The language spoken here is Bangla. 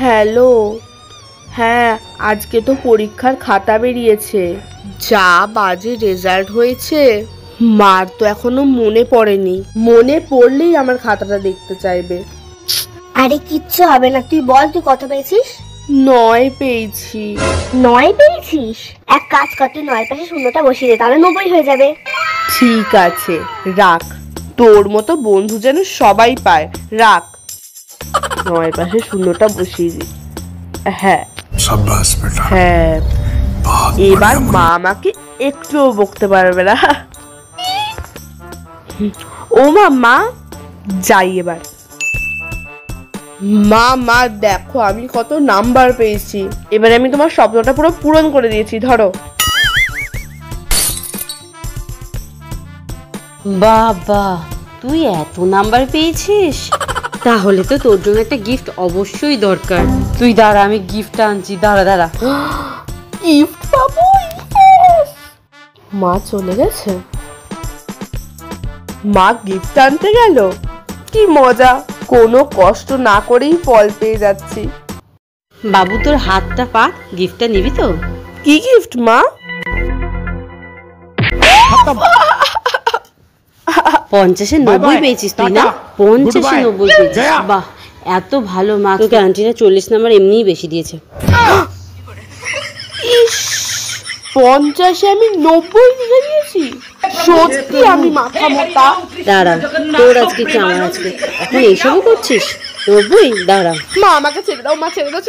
হ্যালো। হ্যাঁ, আজকে তো পরীক্ষার খাতা বেরিয়েছে, যা বাজে রেজাল্ট হয়েছে। মার তো এখনো মনে পড়েনি, মনে পড়লেই আমার খাতাটা দেখতে চাইবে। আরে কিচ্ছু হবে না, তুই বল তুই কত পেয়েছিস? 9 পেয়েছি। 9 পেয়েছিস? এক কাজ কর, তুই 9 পাশে শূন্যটা বসিয়ে দে, তাহলে 90 হয়ে যাবে। ঠিক আছে, রাখ। তোর মতো বন্ধু যেন সবাই পায়, রাখ। 9 পাশে শূন্যটা বসিয়ে দি। হ্যাঁ হ্যাঁ, এবার মা আমাকে একটুও বকতে পারবে না। ও মা, যাই এবার। মা দেখো আমি কত নাম্বার পেয়েছি, এবারে আমি তোমার স্বপ্নটা পুরো পূরণ করে দিয়েছি, ধরো। বাবা, তুই এত নাম্বার পেয়েছিস? তাহলে তো তোর জন্য একটা গিফট অবশ্যই দরকার। তুই দাঁড়া, আমি গিফট আনছি, দাঁড়া। গিফট পাবো? মা চলে গেছে, মা গিফট আনতে গেল, কি মজা, কোনো কষ্ট না করেই ফল পেয়ে যাচ্ছি। বাবু তোর হাতটা পাক, গিফটটা নিবি তো? কি গিফট মা? 50-এ 90 পেয়েছিস তুই না? 50-এ 90 পেয়েছিস, বাহ, এত ভালো মার্কস। তোকে আন্টিরা 40 নাম্বার এমনিই বেশি দিয়েছে। 50-এ আমি 90 লিখে দিয়েছি, সত্যি আমি মাথা মোটা। দাঁড়া, তোর আজকে কি আমার আজকে, এখন এইসবও করছিস? 90? দাঁড়া। মা আমাকে ছেড়ে দাও, মা ছেড়ে দাও।